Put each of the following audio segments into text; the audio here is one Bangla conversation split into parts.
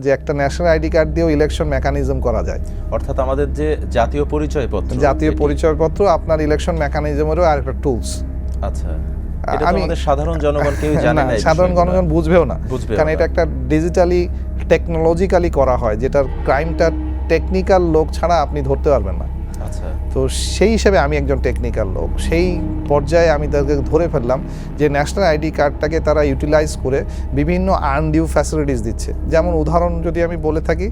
যে একটা ন্যাশনাল আইডি কার্ড দিয়েও ইলেকশন মেকানিজম করা যায়, অর্থাৎ আমাদের যে জাতীয় পরিচয়পত্র আপনার ইলেকশন মেকানিজমেরও আরেকটা টুলস। আচ্ছা, এটা তো আমাদের সাধারণ জনগণ কেউ জানে না, সাধারণ জনগণ বুঝবেও না, কারণ এটা একটা ডিজিটালি টেকনোলজিক্যালি করা হয়, যেটার ক্রাইমটা টেকনিক্যাল লোক ছাড়া আপনি ধরতে পারবেন না। আচ্ছা, তো সেই হিসেবে আমি একজন টেকনিক্যাল লোক, সেই পর্যায়ে আমি তাদেরকে ধরে ফেললাম যে ন্যাশনাল আইডি কার্ডটাকে তারা ইউটিলাইজ করে বিভিন্ন আনডিউ ফ্যাসিলিটিস দিচ্ছে। যেমন উদাহরণ যদি আমি বলে থাকি,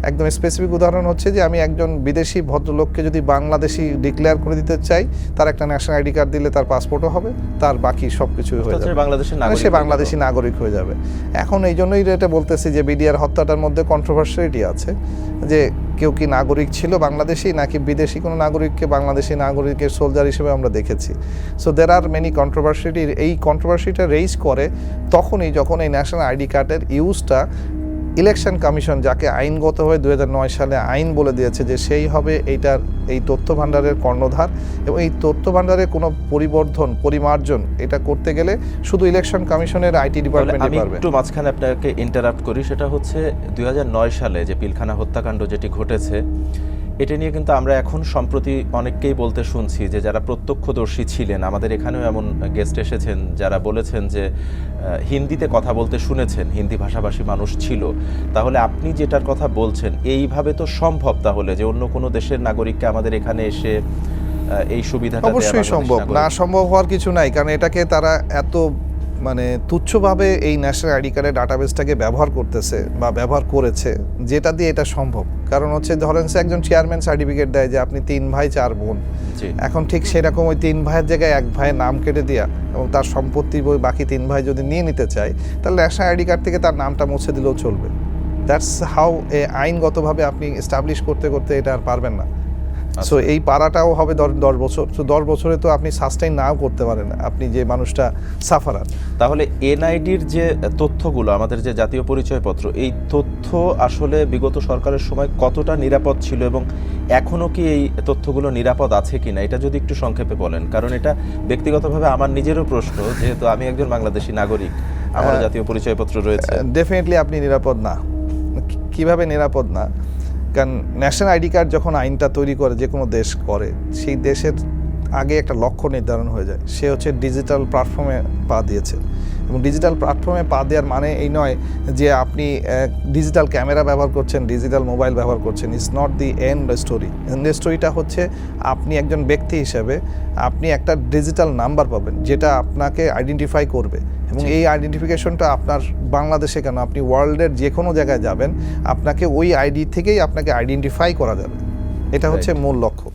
একদম স্পেসিফিক উদাহরণ হচ্ছে যে আমি একজন বিদেশি ভদ্রলোককে যদি বাংলাদেশি ডিক্লেয়ার করে দিতে চাই, তার একটা ন্যাশনাল আইডি কার্ড দিলে তার পাসপোর্টও হবে, তার বাকি সব কিছু হয়ে যাবে, সে বাংলাদেশি নাগরিক হয়ে যাবে। এখন এই জন্যই এটা বলতেছি যে বিডিআর হত্যাটার মধ্যে কন্ট্রোভার্সিটি আছে, যে কেউ কি নাগরিক ছিল বাংলাদেশি নাকি বিদেশি কোনো নাগরিককে বাংলাদেশি নাগরিকের সোলজার হিসেবে আমরা দেখেছি। So there are many controversy. এই কন্ট্রোভার্সিটা রেইজ করে তখনই যখন এই ন্যাশনাল আইডি কার্ডের ইউজটা ইলেকশন কমিশন, যাকে আইনগতভাবে 2009 সালে আইন বলে দিয়েছে যে সেই হবে এই তথ্য ভাণ্ডারের কর্ণধার, এবং এই তথ্য ভাণ্ডারে কোনো পরিমার্জন এটা করতে গেলে শুধু ইলেকশন কমিশনের আইটি ডিপার্টমেন্টই পারবে। একটু মাঝখানে আপনাকে ইন্টারাপ্ট করি, সেটা হচ্ছে 2009 সালে যে পিলখানা হত্যাকাণ্ড যেটি ঘটেছে, এটা নিয়ে কিন্তু আমরা এখন সম্প্রতি অনেককেই বলতে শুনছি যে যারা প্রত্যক্ষদর্শী ছিলেন, আমাদের এখানেও এমন গেস্ট এসেছেন যারা বলেছেন যে হিন্দিতে কথা বলতে শুনেছেন, হিন্দি ভাষাভাষী মানুষ ছিল। তাহলে আপনি যেটার কথা বলছেন এইভাবে তো সম্ভব তাহলে যে অন্য কোনো দেশের নাগরিককে আমাদের এখানে এসে এই সুবিধাটা দেয়া? অবশ্যই সম্ভব, না সম্ভব হওয়ার কিছু নাই, কারণ এটাকে তারা এত তুচ্ছভাবে এই ন্যাশনাল আইডি কার্ডের ডাটাবেসটাকে ব্যবহার করতেছে বা ব্যবহার করেছে, যেটা দিয়ে এটা সম্ভব। কারণ হচ্ছে ধরেন সে একজন চেয়ারম্যান সার্টিফিকেট দেয় যে আপনি 3 ভাই 4 বোন, এখন ঠিক সেরকম ওই 3 ভাইয়ের জায়গায় 1 ভাইয়ের নাম কেটে দেওয়া এবং তার সম্পত্তি বই বাকি 3 ভাই যদি নিয়ে নিতে চায়, তাহলে ন্যাশনাল আইডি কার্ড থেকে তার নামটা মুছে দিলেও চলবে। দ্যাটস হাউ আইনগতভাবে আপনি এস্টাবলিশ করতে করতে এটা আর পারবেন না। সো এই পারাটাও হবে 10 বছর। তো 10 বছরে তো আপনি সাস্টেইন নাও করতে পারেন আপনি যে মানুষটা সাফারার। তাহলে এনআইডির যে তথ্যগুলো, আমাদের যে জাতীয় পরিচয়পত্র, এই তথ্য আসলে বিগত সরকারের সময় কতটা নিরাপদ ছিল এবং এখনও কি এই তথ্যগুলো নিরাপদ আছে কিনা, এটা যদি একটু সংক্ষেপে বলেন। কারণ এটা ব্যক্তিগতভাবে আমার নিজেরও প্রশ্ন, যেহেতু আমি একজন বাংলাদেশি নাগরিক, আমার জাতীয় পরিচয়পত্র রয়েছে। ডেফিনেটলি আপনি নিরাপদ না। কিভাবে নিরাপদ না? কারণ ন্যাশনাল আইডি কার্ড যখন আইনটা তৈরি করে, যে কোনো দেশ করে, সেই দেশের আগে একটা লক্ষ্য নির্ধারণ হয়ে যায়, সে হচ্ছে ডিজিটাল প্ল্যাটফর্মে পা দিয়েছে। এবং ডিজিটাল প্ল্যাটফর্মে পা দেওয়ার মানে এই নয় যে আপনি ডিজিটাল ক্যামেরা ব্যবহার করছেন, ডিজিটাল মোবাইল ব্যবহার করছেন। It's not the end story. End স্টোরিটা হচ্ছে আপনি একজন ব্যক্তি হিসেবে আপনি একটা ডিজিটাল নাম্বার পাবেন, যেটা আপনাকে আইডেন্টিফাই করবে। এবং এই আইডেন্টিফিকেশনটা আপনার বাংলাদেশে কেন, আপনি ওয়ার্ল্ডের যে কোনো জায়গায় যাবেন, আপনাকে ওই আইডি থেকেই আপনাকে আইডেন্টিফাই করা যাবে। এটা হচ্ছে মূল লক্ষ্য।